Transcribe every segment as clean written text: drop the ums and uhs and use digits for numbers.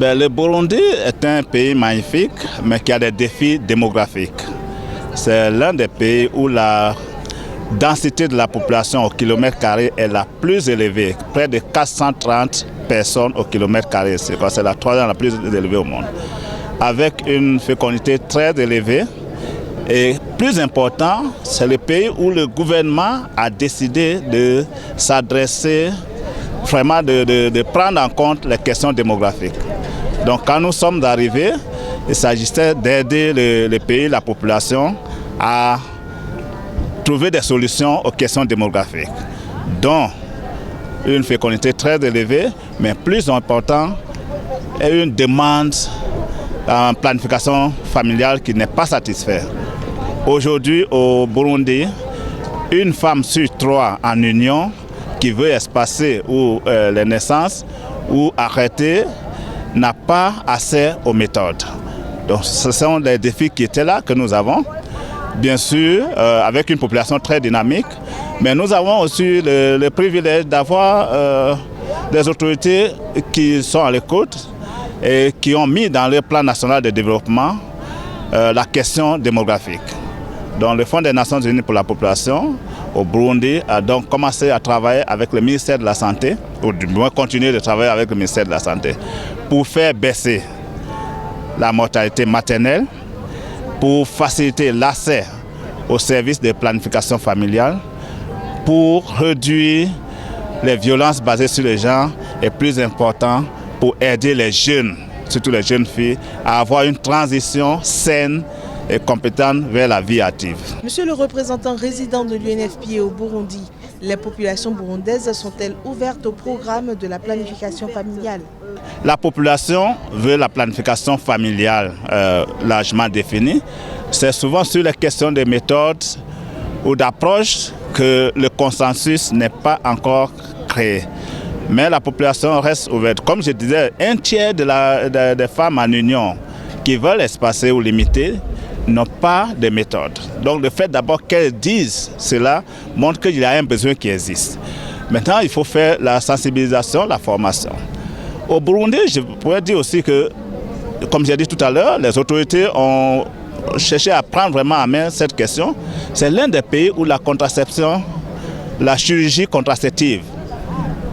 Le Burundi est un pays magnifique, mais qui a des défis démographiques. C'est l'un des pays où la densité de la population au kilomètre carré est la plus élevée, près de 430 personnes au kilomètre carré. C'est la troisième la plus élevée au monde. Avec une fécondité très élevée. Et plus important, c'est le pays où le gouvernement a décidé de s'adresser, vraiment de prendre en compte les questions démographiques. Donc quand nous sommes arrivés, il s'agissait d'aider le pays, la population, à trouver des solutions aux questions démographiques, dont une fécondité très élevée, mais plus important, est une demande en planification familiale qui n'est pas satisfaite. Aujourd'hui, au Burundi, une femme sur 3 en union qui veut espacer les naissances ou arrêter n'a pas accès aux méthodes. Donc ce sont les défis qui étaient là, que nous avons. Bien sûr, avec une population très dynamique, mais nous avons aussi le privilège d'avoir des autorités qui sont à l'écoute et qui ont mis dans le plan national de développement la question démographique. Donc le Fonds des Nations Unies pour la population au Burundi a donc commencé à travailler avec le ministère de la Santé, ou du moins continuer de travailler avec le ministère de la Santé, pour faire baisser la mortalité maternelle, pour faciliter l'accès aux services de planification familiale, pour réduire les violences basées sur les genres et plus important, pour aider les jeunes, surtout les jeunes filles, à avoir une transition saine et compétente vers la vie active. Monsieur le représentant résident de l'UNFPA au Burundi, les populations burundaises sont-elles ouvertes au programme de la planification familiale? La population veut la planification familiale largement définie. C'est souvent sur les questions de méthodes ou d'approche que le consensus n'est pas encore créé. Mais la population reste ouverte. Comme je disais, un tiers des femmes en union qui veulent espacer ou limiter n'ont pas de méthode. Donc le fait d'abord qu'elles disent cela montre qu'il y a un besoin qui existe. Maintenant, il faut faire la sensibilisation, la formation. Au Burundi, je pourrais dire aussi que, comme j'ai dit tout à l'heure, les autorités ont cherché à prendre vraiment en main cette question. C'est l'un des pays où la contraception, la chirurgie contraceptive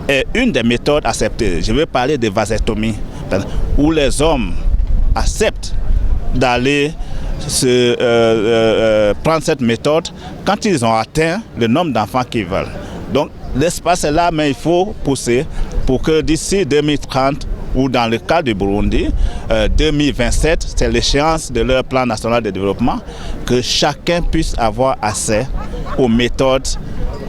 est une des méthodes acceptées. Je veux parler de vasectomie, où les hommes acceptent d'aller prendre cette méthode quand ils ont atteint le nombre d'enfants qu'ils veulent. Donc l'espace est là, mais il faut pousser pour que d'ici 2030, ou dans le cas du Burundi, 2027, c'est l'échéance de leur plan national de développement, que chacun puisse avoir accès aux méthodes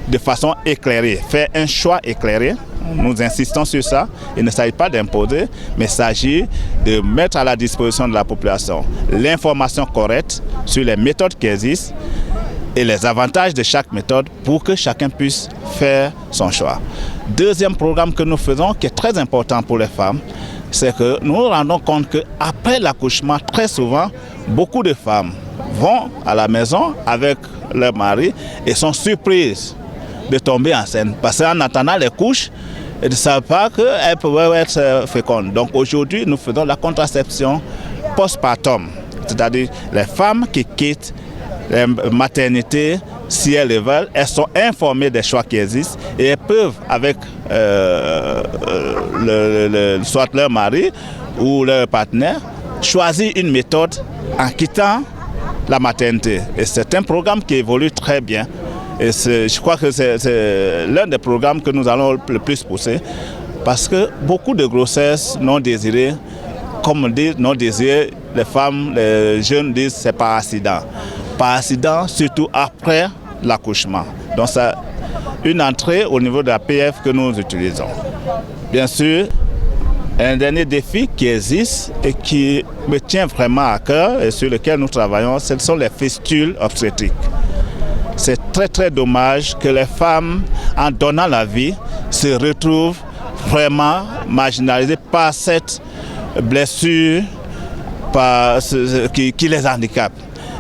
de façon éclairée, faire un choix éclairé. Nous insistons sur ça. Il ne s'agit pas d'imposer, mais il s'agit de mettre à la disposition de la population l'information correcte sur les méthodes qui existent et les avantages de chaque méthode pour que chacun puisse faire son choix. Deuxième programme que nous faisons, qui est très important pour les femmes, c'est que nous nous rendons compte qu'après l'accouchement, très souvent, beaucoup de femmes vont à la maison avec leur mari et sont surprises de tomber enceinte. Parce qu'en attendant les couches, elles ne savent pas qu'elles peuvent être fécondes. Donc aujourd'hui, nous faisons la contraception postpartum, c'est-à-dire les femmes qui quittent les maternités, si elles le veulent, elles sont informées des choix qui existent et elles peuvent, avec soit leur mari ou leur partenaire, choisir une méthode en quittant la maternité. Et c'est un programme qui évolue très bien. Et je crois que c'est l'un des programmes que nous allons le plus pousser parce que beaucoup de grossesses non désirées, comme on dit non désirées, les femmes, les jeunes disent c'est par accident. Par accident, surtout après l'accouchement. Donc c'est une entrée au niveau de la PF que nous utilisons. Bien sûr, un dernier défi qui existe et qui me tient vraiment à cœur et sur lequel nous travaillons, ce sont les fistules obstétriques. C'est très très dommage que les femmes, en donnant la vie, se retrouvent vraiment marginalisées par cette blessure qui les handicape.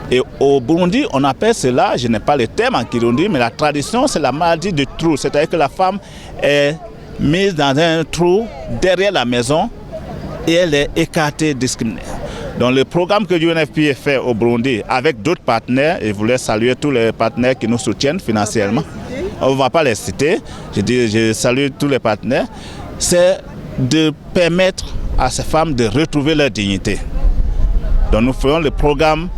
Et au Burundi, on appelle cela, je n'ai pas le terme en Kirundi, mais la tradition, c'est la maladie du trou. C'est-à-dire que la femme est mise dans un trou derrière la maison et elle est écartée, discriminée. Donc le programme que l'UNFPA fait au Burundi avec d'autres partenaires, et je voulais saluer tous les partenaires qui nous soutiennent financièrement, on ne va pas les citer, je salue tous les partenaires, c'est de permettre à ces femmes de retrouver leur dignité. Donc nous faisons le programme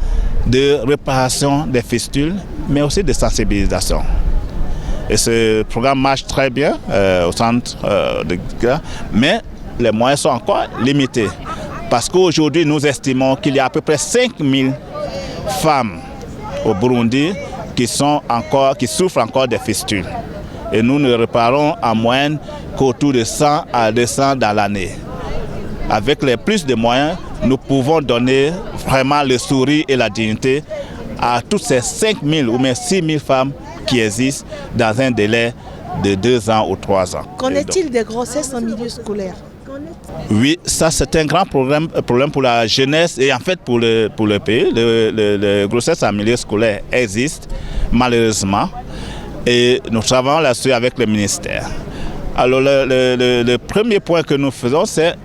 de réparation des fistules, mais aussi de sensibilisation. Et ce programme marche très bien au centre de Gila, mais les moyens sont encore limités. Parce qu'aujourd'hui, nous estimons qu'il y a à peu près 5000 femmes au Burundi qui souffrent encore des fistules. Et nous ne réparons en moyenne qu'autour de 100 à 200 dans l'année. Avec les plus de moyens, nous pouvons donner vraiment le sourire et la dignité à toutes ces 5000 ou même 6000 femmes qui existent dans un délai de 2 ans ou 3 ans. Qu'en est-il des grossesses en milieu scolaire? Oui, ça c'est un grand problème pour la jeunesse et en fait pour le pays. Les grossesses en milieu scolaire existent malheureusement et nous travaillons là-dessus avec le ministère. Alors le premier point que nous faisons, c'est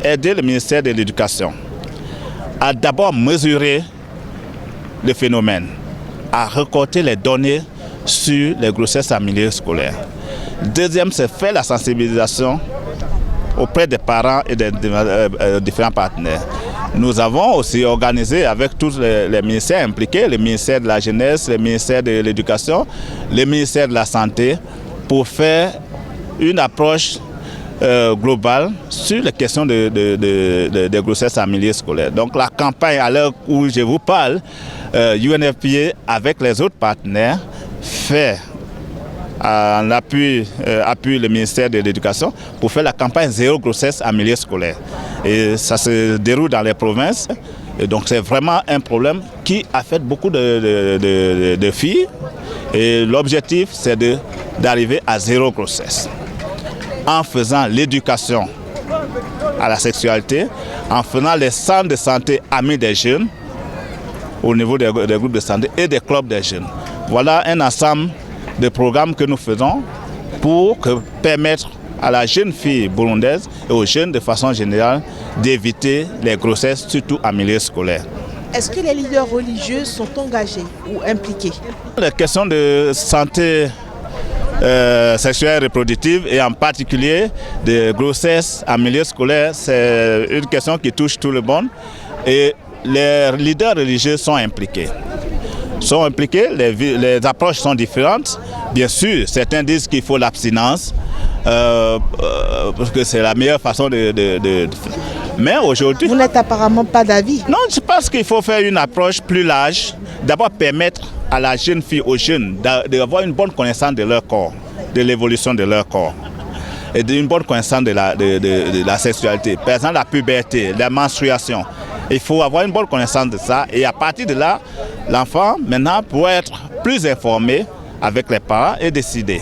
aider le ministère de l'Éducation à d'abord mesurer le phénomène, à récolter les données sur les grossesses en milieu scolaire. Deuxième, c'est faire la sensibilisation auprès des parents et des différents partenaires. Nous avons aussi organisé avec tous les ministères impliqués, le ministère de la Jeunesse, le ministère de l'Éducation, le ministère de la Santé, pour faire une approche globale sur les questions de grossesse en milieu scolaire. Donc la campagne, à l'heure où je vous parle, UNFPA avec les autres partenaires fait en appui le ministère de l'Éducation pour faire la campagne zéro grossesse en milieu scolaire. Et ça se déroule dans les provinces. Et donc c'est vraiment un problème qui affecte beaucoup de filles. Et l'objectif c'est d'arriver à zéro grossesse. En faisant l'éducation à la sexualité, en faisant les centres de santé amis des jeunes au niveau des groupes de santé et des clubs des jeunes. Voilà un ensemble de programmes que nous faisons pour permettre à la jeune fille burundaise et aux jeunes de façon générale d'éviter les grossesses, surtout en milieu scolaire. Est-ce que les leaders religieux sont engagés ou impliqués? Les questions de santé sexuelle et reproductive et en particulier de grossesse en milieu scolaire, c'est une question qui touche tout le monde et les leaders religieux sont impliqués. Les approches sont différentes. Bien sûr, certains disent qu'il faut l'abstinence parce que c'est la meilleure façon de mais aujourd'hui... Vous n'êtes apparemment pas d'avis. Non, je pense qu'il faut faire une approche plus large. D'abord permettre à la jeune fille, aux jeunes, d'avoir une bonne connaissance de leur corps, de l'évolution de leur corps. Et une bonne connaissance de la sexualité. Par exemple, la puberté, la menstruation. Il faut avoir une bonne connaissance de ça. Et à partir de là, l'enfant, maintenant, pourra être plus informé avec les parents et décider.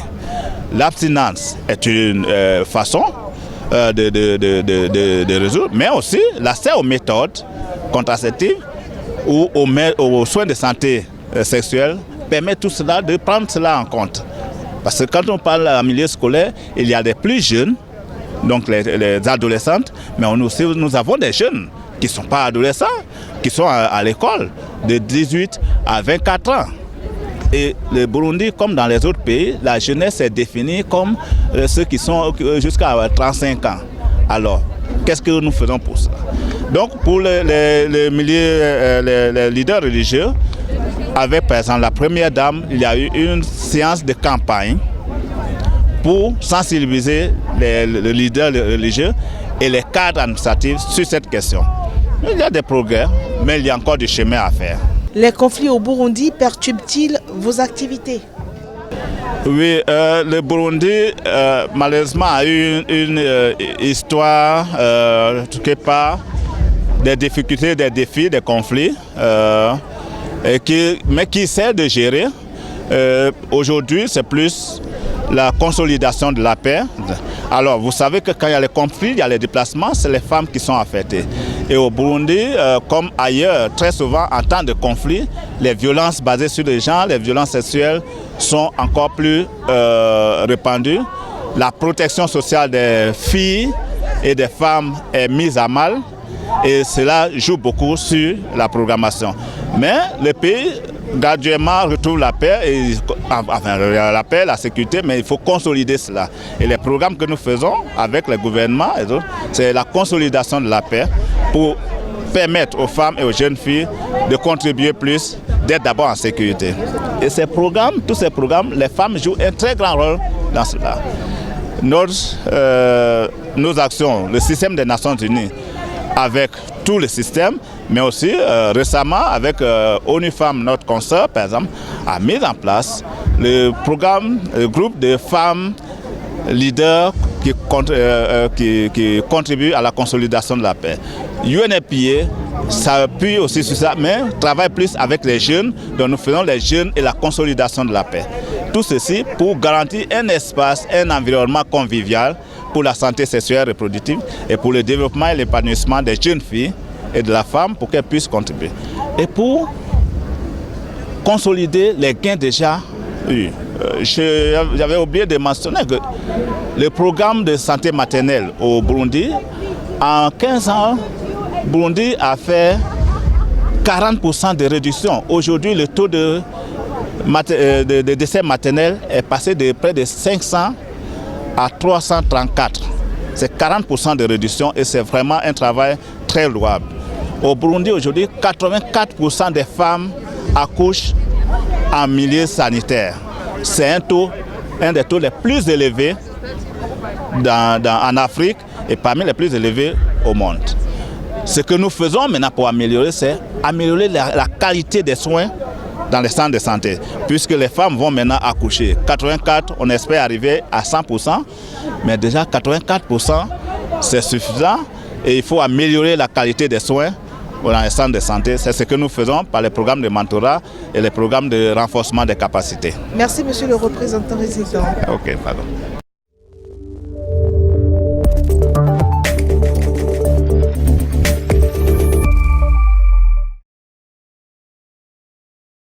L'abstinence est une façon de résoudre, mais aussi l'accès aux méthodes contraceptives ou aux soins de santé sexuelle permet tout cela de prendre cela en compte. Parce que quand on parle en milieu scolaire, il y a des plus jeunes, donc les adolescentes, mais nous avons des jeunes qui ne sont pas adolescents, qui sont à l'école de 18 à 24 ans. Et le Burundi, comme dans les autres pays, la jeunesse est définie comme ceux qui sont jusqu'à 35 ans. Alors, qu'est-ce que nous faisons pour ça? Donc, pour les leaders religieux, avec par exemple la première dame, il y a eu une séance de campagne pour sensibiliser les leaders religieux et les cadres administratifs sur cette question. Il y a des progrès, mais il y a encore du chemin à faire. Les conflits au Burundi perturbent-ils vos activités? Oui, le Burundi malheureusement a eu une histoire quelque part des difficultés, des défis, des conflits, mais qui sert de gérer. Aujourd'hui, c'est plus la consolidation de la paix. Alors, vous savez que quand il y a les conflits, il y a les déplacements, c'est les femmes qui sont affectées. Et au Burundi, comme ailleurs, très souvent, en temps de conflit, les violences basées sur les genres, les violences sexuelles sont encore plus répandues. La protection sociale des filles et des femmes est mise à mal et cela joue beaucoup sur la programmation. Mais le pays graduellement retrouve la paix, la paix, la sécurité, mais il faut consolider cela. Et les programmes que nous faisons avec le gouvernement, c'est la consolidation de la paix pour permettre aux femmes et aux jeunes filles de contribuer plus, d'être d'abord en sécurité. Et ces programmes, tous ces programmes, les femmes jouent un très grand rôle dans cela. Nos actions, le système des Nations Unies, avec tout le système, mais aussi récemment avec ONU Femmes, notre consœur, par exemple, a mis en place le programme, le groupe de femmes leaders qui contribuent à la consolidation de la paix. UNFPA s'appuie aussi sur ça, mais travaille plus avec les jeunes, dont nous faisons les jeunes et la consolidation de la paix. Tout ceci pour garantir un espace, un environnement convivial pour la santé sexuelle et reproductive et pour le développement et l'épanouissement des jeunes filles et de la femme pour qu'elles puissent contribuer. Et pour consolider les gains déjà eus. J'avais oublié de mentionner que le programme de santé maternelle au Burundi, en 15 ans, Burundi a fait 40% de réduction. Aujourd'hui, le taux de décès maternels est passé de près de 500 à 334. C'est 40% de réduction et c'est vraiment un travail très louable. Au Burundi, aujourd'hui, 84% des femmes accouchent en milieu sanitaire. C'est un des taux les plus élevés en Afrique et parmi les plus élevés au monde. Ce que nous faisons maintenant pour améliorer, c'est améliorer la qualité des soins dans les centres de santé, puisque les femmes vont maintenant accoucher. 84, on espère arriver à 100%, mais déjà 84%, c'est suffisant et il faut améliorer la qualité des soins dans les centres de santé. C'est ce que nous faisons par les programmes de mentorat et les programmes de renforcement des capacités. Merci, monsieur le représentant résident. Ok, pardon.